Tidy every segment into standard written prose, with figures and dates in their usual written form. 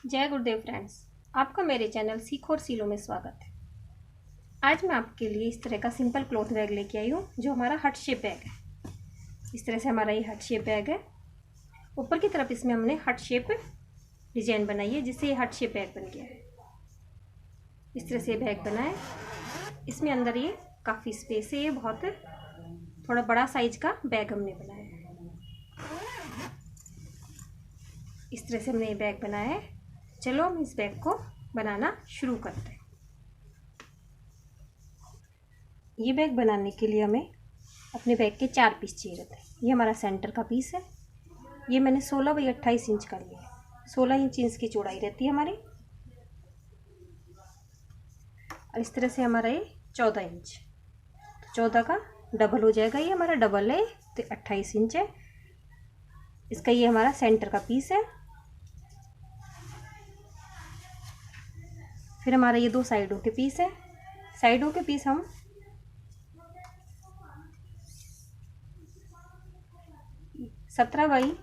जय गुरुदेव फ्रेंड्स, आपका मेरे चैनल सीखो और सीलो में स्वागत है। आज मैं आपके लिए इस तरह का सिंपल क्लॉथ बैग लेके आई हूँ जो हमारा हार्ट शेप बैग है। इस तरह से हमारा ये हार्ट शेप बैग है। ऊपर की तरफ इसमें हमने हार्ट शेप डिजाइन बनाई है जिससे ये हार्ट शेप बैग बन गया है। इस तरह से ये बैग बना है। इसमें अंदर ये काफ़ी स्पेस है। ये बहुत थोड़ा बड़ा साइज का बैग हमने बनाया है। इस तरह से हमने ये बैग बनाया है। चलो हम इस बैग को बनाना शुरू करते हैं। ये बैग बनाने के लिए हमें अपने बैग के 4 पीस चाहिए रहते हैं। ये हमारा सेंटर का पीस है। ये मैंने 16 बाई 28 इंच का लिया है। 16 इंच इसकी चौड़ाई रहती है हमारी। और इस तरह से हमारा ये 14 इंच, तो 14 का डबल हो जाएगा। ये हमारा डबल है तो 28 इंच है। इसका ये हमारा सेंटर का पीस है। फिर हमारा ये 2 साइडों के पीस है। साइडों के पीस हम 17 बाई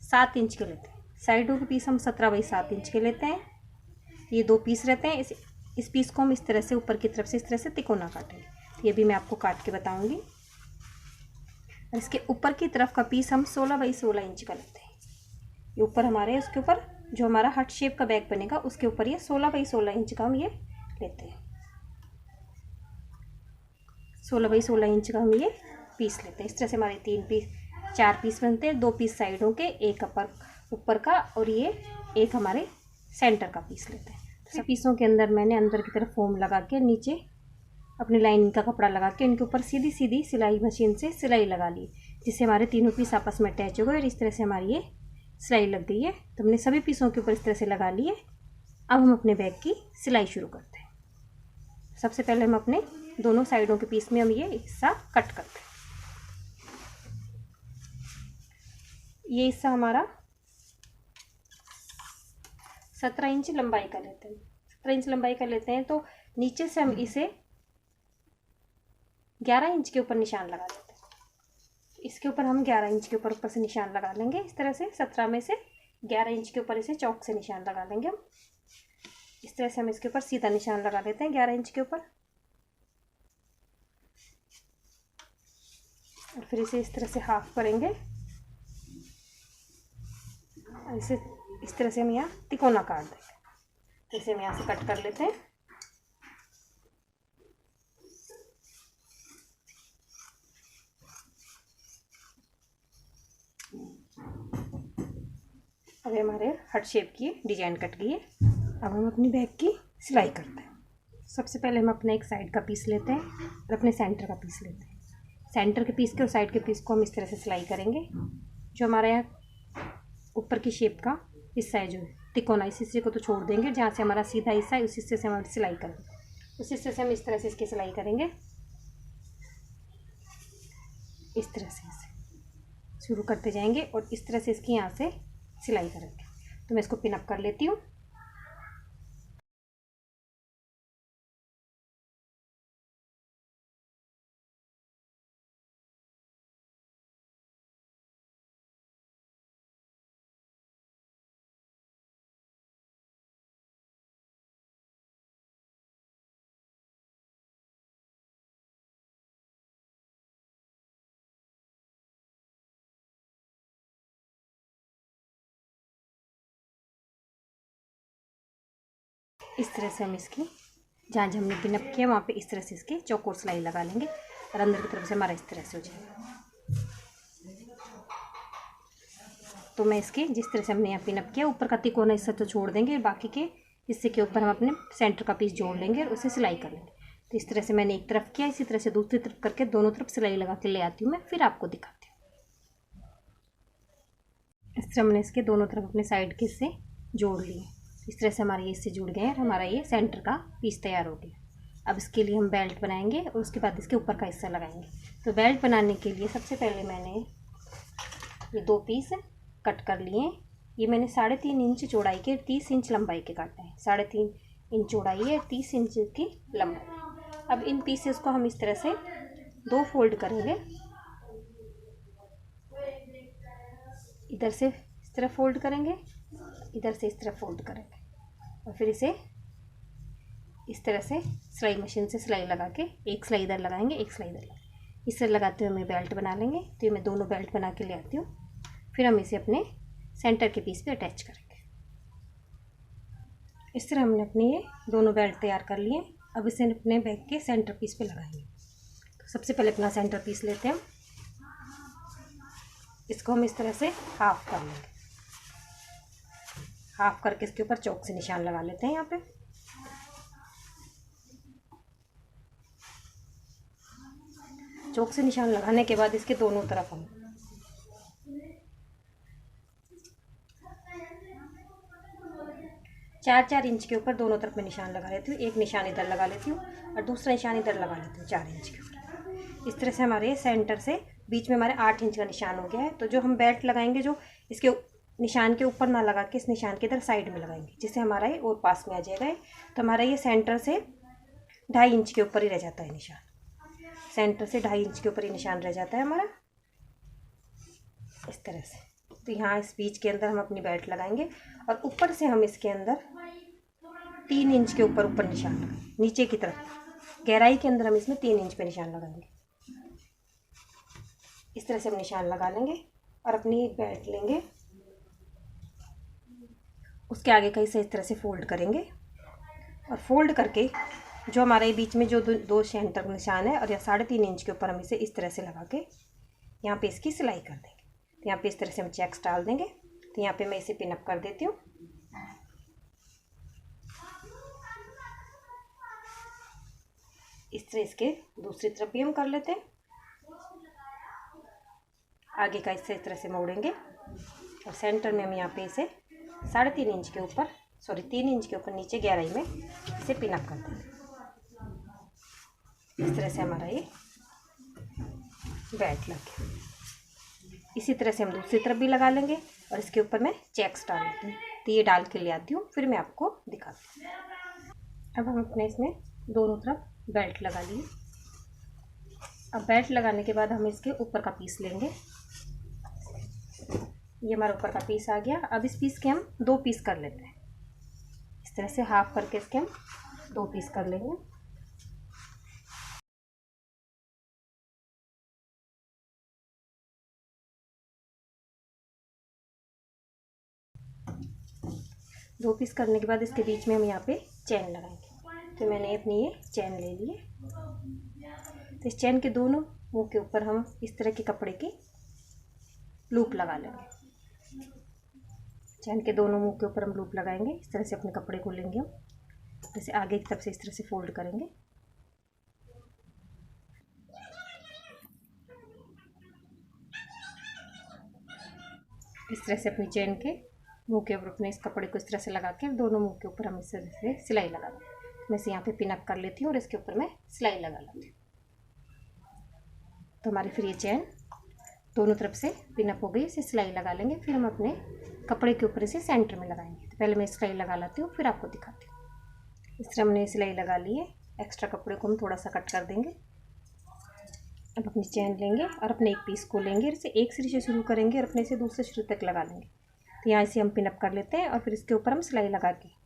7 इंच के लेते हैं। साइडों के पीस हम 17 बाई 7 इंच के लेते हैं। ये 2 पीस रहते हैं। इस पीस को हम इस तरह से ऊपर की तरफ से इस तरह से तिकोना काटेंगे। ये भी मैं आपको काट के बताऊंगी। और इसके ऊपर की तरफ का पीस हम 16 बाई 16 इंच का लेते हैं। ये ऊपर हमारे उसके ऊपर जो हमारा हार्ट शेप का बैग बनेगा उसके ऊपर ये 16 बाई 16 इंच का हम ये लेते हैं। 16 बाई 16 इंच का हम ये पीस लेते हैं। इस तरह से हमारे 4 पीस बनते हैं। 2 पीस साइडों के, एक ऊपर का और ये एक हमारे सेंटर का पीस लेते हैं। तो पीसों के अंदर मैंने अंदर की तरफ फोम लगा के नीचे अपनी लाइनिंग का कपड़ा लगा के इनके ऊपर सीधी सीधी सिलाई मशीन से सिलाई लगा ली, जिससे हमारे तीनों पीस आपस में अटैच हो गए और इस तरह से हमारी ये सिलाई लग गई है। तो हमने सभी पीसों के ऊपर इस तरह से लगा लिए। अब हम अपने बैग की सिलाई शुरू करते हैं। सबसे पहले हम अपने दोनों साइडों के पीस में हम ये हिस्सा कट करते हैं। ये हिस्सा हमारा 17 इंच लंबाई का लेते हैं। 17 इंच लंबाई का लेते हैं तो नीचे से हम इसे 11 इंच के ऊपर निशान लगा लेते हैं। इसके ऊपर हम 11 इंच के ऊपर से निशान लगा लेंगे। इस तरह से 17 में से 11 इंच के ऊपर इसे चौक से निशान लगा लेंगे हम। इस तरह से हम इसके ऊपर सीधा निशान लगा लेते हैं 11 इंच के ऊपर। और फिर इसे इस तरह से हाफ करेंगे। इसे इस तरह से हम यहाँ तिकोना काट देंगे। तो इसे हम यहाँ से कट कर लेते हैं। अब हमारे हार्ट शेप की डिजाइन कट गई है। अब हम अपनी बैग की सिलाई करते हैं। सबसे पहले हम अपने एक साइड का पीस लेते हैं और अपने सेंटर का पीस लेते हैं। सेंटर के पीस के और साइड के पीस को हम इस तरह से सिलाई करेंगे। जो हमारे यहाँ ऊपर की शेप का हिस्सा है, जो तिकोना, इस हिस्से को तो छोड़ देंगे। जहाँ से हमारा सीधा हिस्सा है उस हिस्से से हम सिलाई करेंगे। उस हिस्से से हम इस तरह से इसकी सिलाई करेंगे। इस तरह से इसे शुरू करते जाएंगे और इस तरह से इसकी यहाँ से सिलाई करेंगे। तो मैं इसको पिन अप कर लेती हूँ। इस तरह से हम इसकी जहाँ जहाँ हमने पिन अप किया वहाँ पे इस तरह से इसकी चौकोर सिलाई लगा लेंगे और अंदर की तरफ से हमारा इस तरह से हो जाएगा। तो मैं इसके जिस तरह से हमने यहाँ पिन अप किया, ऊपर का तिकोना हिस्सा तो छोड़ देंगे, बाकी के हिस्से के ऊपर हम अपने सेंटर का पीस जोड़ लेंगे और उसे सिलाई कर लेंगे। तो इस तरह से मैंने एक तरफ किया, इसी तरह से दूसरी तरफ करके दोनों तरफ सिलाई लगा के ले आती हूँ मैं, फिर आपको दिखाती हूँ। इस तरह हमने इसके दोनों तरफ अपने साइड के हिस्से जोड़ लिए। इस तरह से हमारे ये इससे जुड़ गए हैं और हमारा ये सेंटर का पीस तैयार हो गया। अब इसके लिए हम बेल्ट बनाएंगे और उसके बाद इसके ऊपर का हिस्सा लगाएंगे। तो बेल्ट बनाने के लिए सबसे पहले मैंने ये 2 पीस कट कर लिए। ये मैंने 3.5 इंच चौड़ाई के 30 इंच लंबाई के काटे हैं। 3.5 इंच चौड़ाई है, 30 इंच की लंबाई। अब इन पीसेस को हम इस तरह से 2 फोल्ड करेंगे। इधर से इस तरह फोल्ड करेंगे, इधर से इस तरफ फोल्ड करेंगे और फिर इसे इस तरह से सिलाई मशीन से सिलाई लगा के एक सिलाई इधर लगाएंगे, एक सिलाई इधर लगाएंगे। इसे लगाते हुए हमें बेल्ट बना लेंगे। तो ये मैं दोनों बेल्ट बना के ले आती हूँ। फिर हम इसे अपने सेंटर के पीस पे अटैच करेंगे। इस तरह हमने अपने ये दोनों बेल्ट तैयार कर लिए। अब इसे अपने बैग के सेंटर पीस पे लगाएंगे। तो सबसे पहले अपना सेंटर पीस लेते हैं। इसको हम इस तरह से हाफ कर लेंगे। हाफ करके इसके ऊपर चौक से निशान लगा लेते हैं। यहाँ पे चौक से निशान लगाने के बाद इसके दोनों तरफ हम 4-4 इंच के ऊपर दोनों तरफ में निशान लगा लेती हूँ। एक निशान इधर लगा लेती हूँ और दूसरा निशान इधर लगा लेती हूँ 4 इंच के ऊपर। इस तरह से हमारे सेंटर से बीच में हमारे 8 इंच का निशान हो गया है। तो जो हम बेल्ट लगाएंगे, जो इसके निशान के ऊपर ना लगा के इस निशान के इधर साइड में लगाएंगे, जिससे हमारा ये और पास में आ जाएगा। तो हमारा ये सेंटर से 2.5 इंच के ऊपर ही रह जाता है निशान। सेंटर से 2.5 इंच के ऊपर ही निशान रह जाता है हमारा, इस तरह से। तो यहाँ इस बीच के अंदर हम अपनी बेल्ट लगाएंगे और ऊपर से हम इसके अंदर 3 इंच के ऊपर निशान लगाएंगे। नीचे की तरफ गहराई के अंदर हम इसमें 3 इंच पे निशान लगाएंगे। इस तरह से हम निशान लगा लेंगे और अपनी एक बेल्ट लेंगे, उसके आगे का हिस्सा इस तरह से फोल्ड करेंगे और फोल्ड करके जो हमारे बीच में जो दो सेंटर निशान है और या 3.5 इंच के ऊपर हम इसे इस तरह से लगा के यहाँ पे इसकी सिलाई कर देंगे। तो यहाँ पे इस तरह से हम चेक्स डाल देंगे। तो यहाँ पे मैं इसे पिन अप कर देती हूँ। इस तरह इसके दूसरी तरफ भी हम कर लेते हैं। आगे का हिस्सा इस तरह से मोड़ेंगे और सेंटर में हम यहाँ पे इसे 3.5 इंच के ऊपर 3 इंच के ऊपर नीचे गहराई में इसे पिन अप कर देंगे। इस तरह से हमारा ये बेल्ट लग गया। इसी तरह से हम दूसरी तरफ भी लगा लेंगे और इसके ऊपर मैं चेक्स डाल देती हूँ। तो ये डाल के ले आती हूँ, फिर मैं आपको दिखाती हूँ। अब हम अपने इसमें दोनों तरफ बेल्ट लगा लिए। अब बेल्ट लगाने के बाद हम इसके ऊपर का पीस लेंगे। ये हमारा ऊपर का पीस आ गया। अब इस पीस के हम 2 पीस कर लेते हैं। इस तरह से हाफ करके इसके हम 2 पीस कर लेंगे। दो पीस करने के बाद इसके बीच में हम यहाँ पे चैन लगाएंगे। तो मैंने अपनी ये चैन ले ली है। तो इस चैन के दोनों मुंह के ऊपर हम इस तरह के कपड़े की लूप लगा लेंगे। चैन के दोनों मुंह के ऊपर हम लूप लगाएंगे। इस तरह से अपने कपड़े को लेंगे हम, जैसे आगे की तरफ से इस तरह से फोल्ड करेंगे। इस तरह से अपनी चैन के मुंह के ऊपर अपने इस कपड़े को इस तरह से लगा के दोनों मुंह के ऊपर हम इस तरह से सिलाई लगा दें। मैं इसे यहाँ पे पिन अप कर लेती हूँ और इसके ऊपर मैं सिलाई लगा लेती हूँ। तो हमारी फिर ये चैन दोनों तरफ से पिन अप हो गई। इसे सिलाई लगा लेंगे। फिर हम अपने कपड़े के ऊपर इसे सेंटर में लगाएंगे। तो पहले मैं सिलाई लगा लेती हूँ, फिर आपको दिखाती हूँ। इस तरह हमने सिलाई लगा ली है। एक्स्ट्रा कपड़े को हम थोड़ा सा कट कर देंगे। अब अपनी चैन लेंगे और अपने एक पीस को लेंगे, इसे एक सिरे से शुरू करेंगे और अपने से दूसरे सिरे तक लगा लेंगे। तो यहाँ इसे हम पिन अप कर लेते हैं और फिर इसके ऊपर हम सिलाई लगा के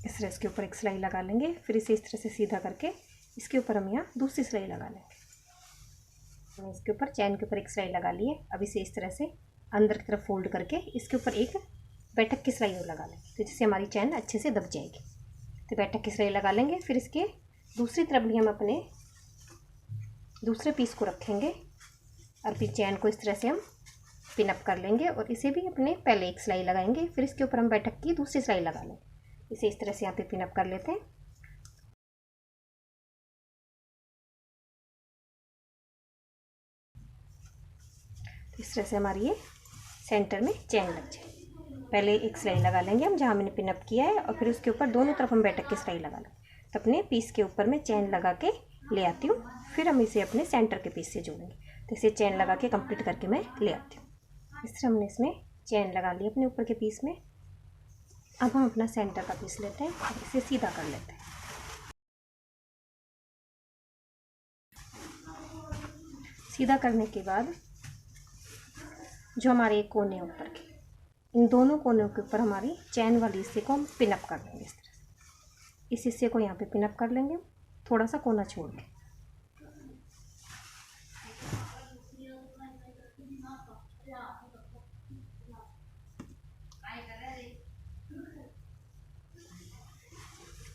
इस तरह इसके ऊपर एक सिलाई लगा लेंगे। फिर इसे इस तरह से सीधा करके इसके ऊपर हम यहाँ दूसरी सिलाई लगा लेंगे। हमने इसके ऊपर चैन के ऊपर एक सिलाई लगा ली है। अब इसे इस तरह से अंदर की तरफ फोल्ड करके इसके ऊपर एक बैठक की सिलाई और लगा लेंगे, तो जिससे हमारी चैन अच्छे से दब जाएगी। तो बैठक की सिलाई लगा लेंगे। फिर इसके दूसरी तरफ भी हम अपने दूसरे पीस को रखेंगे और फिर चैन को इस तरह से हम पिन अप कर लेंगे और इसे भी अपने पहले एक सिलाई लगाएंगे। फिर इसके ऊपर हम बैठक की दूसरी सिलाई लगा लेंगे। इसे इस तरह से यहाँ पे पिन अप कर लेते हैं। तो इस तरह से हमारी ये सेंटर में चैन लग जाए। पहले एक सिलाई लगा लेंगे हम जहाँ मैंने पिन अप किया है और फिर उसके ऊपर दोनों तरफ हम बैठक की सिलाई लगा लेंगे। तो अपने पीस के ऊपर मैं चैन लगा के ले आती हूँ। फिर हम इसे अपने सेंटर के पीस से जोड़ेंगे। तो इसे चैन लगा के कंप्लीट करके मैं ले आती हूँ। इस तरह हमने इसमें चैन लगा ली अपने ऊपर के पीस में। अब हम अपना सेंटर का पीस लेते हैं और इसे सीधा कर लेते हैं। सीधा करने के बाद जो हमारे कोने ऊपर के, इन दोनों कोनों के ऊपर हमारी चैन वाले हिस्से को हम पिनअप कर लेंगे। इस तरह से इस हिस्से को यहाँ पे पिनअप कर लेंगे, थोड़ा सा कोना छोड़ के।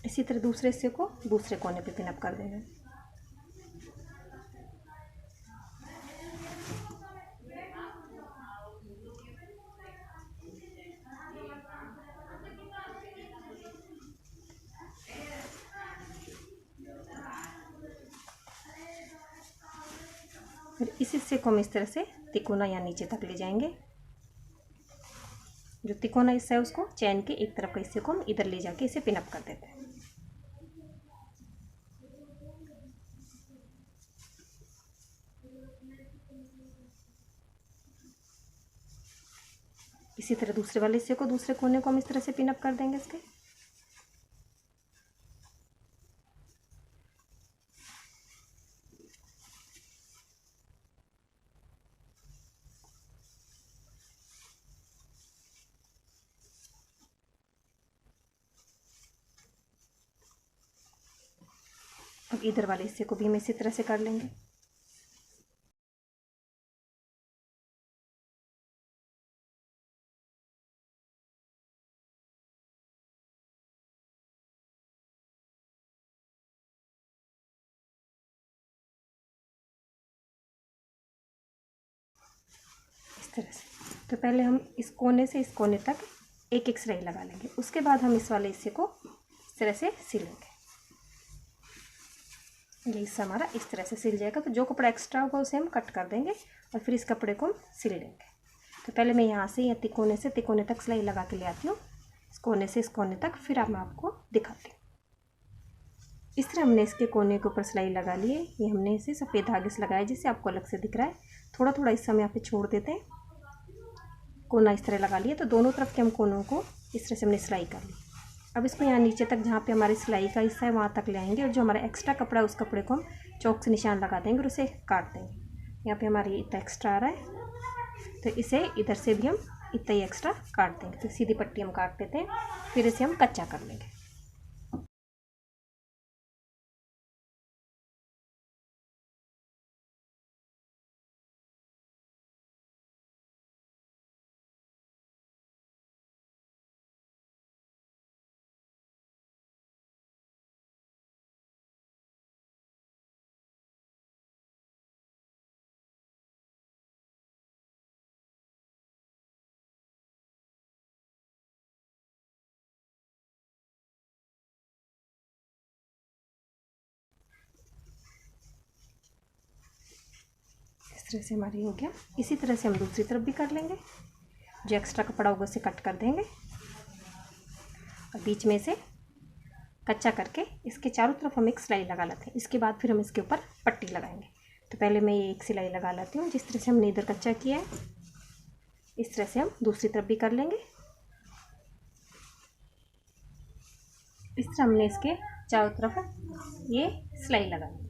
इसी तरह दूसरे हिस्से को दूसरे कोने पे पिनअप कर देंगे। फिर इस हिस्से को हम इस तरह से तिकोना या नीचे तक ले जाएंगे। जो तिकोना हिस्सा है उसको चैन के एक तरफ का हिस्से को हम इधर ले जाके इसे पिनअप कर देते हैं। इसी तरह दूसरे वाले हिस्से को दूसरे कोने को हम इस तरह से पिनअप कर देंगे इसके। अब इधर वाले हिस्से को भी हम इसी तरह से कर लेंगे। इस तरह से तो पहले हम इस कोने से इस कोने तक एक एक सिलाई लगा लेंगे, उसके बाद हम इस वाले हिस्से को इस तरह से सिलेंगे। ये हिस्सा हमारा इस तरह से सिल जाएगा। तो जो कपड़ा एक्स्ट्रा होगा उसे हम कट कर देंगे और फिर इस कपड़े को हम सिल लेंगे। तो पहले मैं यहाँ से या तिकोने से तिकोने तक सिलाई लगा के ले आती हूँ, इस कोने से इस कोने तक, फिर अब मैं आपको दिखाती हूँ। इस तरह हमने इसके कोने के ऊपर सिलाई लगा ली है। ये हमने इसे सफ़ेद धागे से लगाया जिससे आपको अलग से दिख रहा है। थोड़ा थोड़ा हिस्सा हम यहाँ पे छोड़ देते हैं। कोना इस तरह लगा लिया, तो दोनों तरफ के हम कोनों को इस तरह से हमने सिलाई कर ली। अब इसको यहाँ नीचे तक जहाँ पे हमारी सिलाई का हिस्सा है वहाँ तक ले आएंगे और जो हमारा एक्स्ट्रा कपड़ा है उस कपड़े को हम चौक से निशान लगा देंगे और उसे काट देंगे। यहाँ पे हमारी इतना एक्स्ट्रा आ रहा है तो इसे इधर से भी हम इतना ही एक्स्ट्रा काट देंगे। तो सीधी पट्टी हम काट देते हैं, फिर इसे हम कच्चा कर लेंगे। इस तरह से हमारी हो गया। इसी तरह से हम दूसरी तरफ भी कर लेंगे। जो एक्स्ट्रा कपड़ा होगा उसे कट कर देंगे और बीच में से कच्चा करके इसके चारों तरफ हम एक सिलाई लगा लेते हैं। इसके बाद फिर हम इसके ऊपर पट्टी लगाएंगे। तो पहले मैं ये एक सिलाई लगा लेती हूँ। जिस तरह से हमने इधर कच्चा किया है इस तरह से हम दूसरी तरफ भी कर लेंगे। इस तरह हमने इसके चारों तरफ ये सिलाई लगा ली।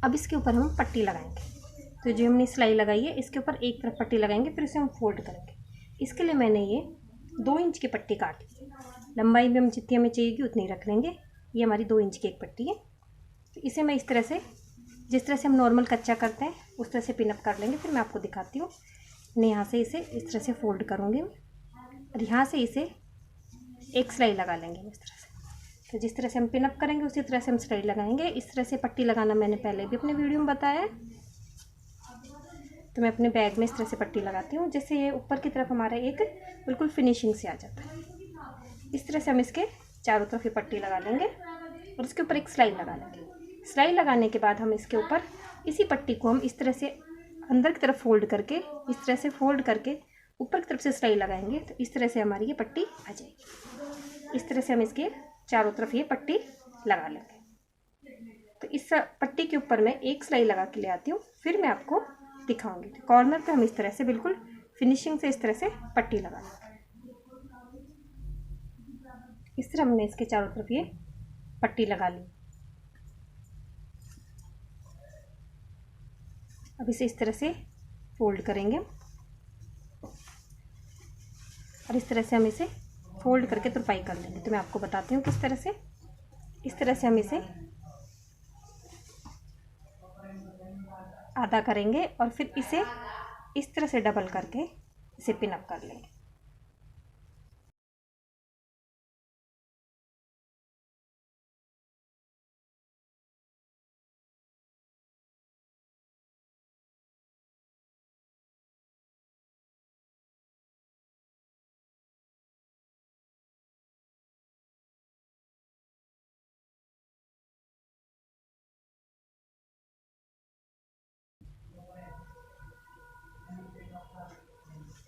अब इसके ऊपर हम पट्टी लगाएंगे। तो जो हमने सिलाई लगाई है इसके ऊपर एक तरफ पट्टी लगाएंगे, फिर इसे हम फोल्ड करेंगे। इसके लिए मैंने ये 2 इंच की पट्टी काट ली। लंबाई भी हम जितनी हमें चाहिएगी उतनी रख लेंगे। ये हमारी 2 इंच की एक पट्टी है। तो इसे मैं इस तरह से, जिस तरह से हम नॉर्मल कच्चा करते हैं उस तरह से पिनअप कर लेंगे। फिर मैं आपको दिखाती हूँ। मैं यहाँ से इसे इस तरह से फोल्ड करूँगी और यहाँ से इसे एक सिलाई लगा लेंगे इस तरह से। तो जिस तरह से हम पिनअप करेंगे उसी तरह से हम सिलाई लगाएंगे। इस तरह से पट्टी लगाना मैंने पहले भी अपने वीडियो में बताया है। तो मैं अपने बैग में इस तरह से पट्टी लगाती हूँ जिससे ये ऊपर की तरफ हमारा एक बिल्कुल फिनिशिंग से आ जाता है। इस तरह से हम इसके चारों तरफ ये पट्टी लगा लेंगे और इसके ऊपर एक सिलाई लगा लेंगे। सिलाई लगाने के बाद हम इसके ऊपर इसी पट्टी को हम इस तरह से अंदर की तरफ फोल्ड करके, इस तरह से फोल्ड करके ऊपर की तरफ से सिलाई लगाएंगे। तो इस तरह से हमारी ये पट्टी आ जाएगी। इस तरह से हम इसके चारों तरफ ये पट्टी लगा लेंगे। तो इस पट्टी के ऊपर मैं एक सिलाई लगा के ले आती हूँ, फिर मैं आपको दिखाऊंगी। तो कॉर्नर पे हम इस तरह से बिल्कुल फिनिशिंग से इस तरह से पट्टी लगा लेंगे। इस तरह हमने इसके चारों तरफ ये पट्टी लगा ली। अब इसे इस तरह से फोल्ड करेंगे और इस तरह से हम इसे फोल्ड करके तुरपाई कर लेंगे। तो मैं आपको बताती हूँ किस तरह से। इस तरह से हम इसे आधा करेंगे और फिर इसे इस तरह से डबल करके इसे पिन अप कर लेंगे।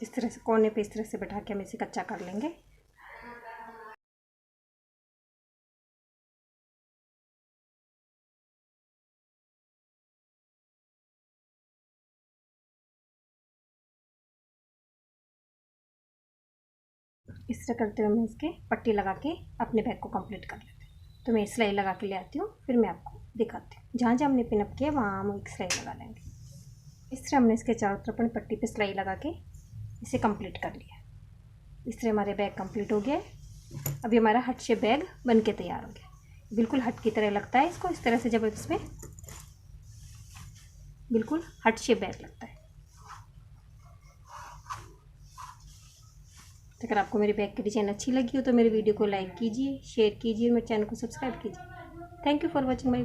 इस तरह से कोने पे इस तरह से बैठा के हम इसे कच्चा कर लेंगे। इस तरह करते हुए मैं इसके पट्टी लगा के अपने बैग को कंप्लीट कर लेते हैं। तो मैं सिलाई लगा के ले आती हूँ, फिर मैं आपको दिखाती हूँ। जहाँ जहाँ हमने पिनअप किया वहाँ हम एक सिलाई लगा लेंगे। इस तरह हमने इसके चारों तरफ अपनी पट्टी पे सिलाई लगा के इसे कंप्लीट कर लिया। इस तरह हमारे बैग कंप्लीट हो गया है। अभी हमारा हट शेप बैग बन के तैयार हो गया। बिल्कुल हट की तरह लगता है इसको, इस तरह से जब इसमें बिल्कुल हट शेप बैग लगता है। तो अगर आपको मेरी बैग की डिज़ाइन अच्छी लगी हो तो मेरे वीडियो को लाइक कीजिए, शेयर कीजिए, मेरे चैनल को सब्सक्राइब कीजिए। Thank you for watching my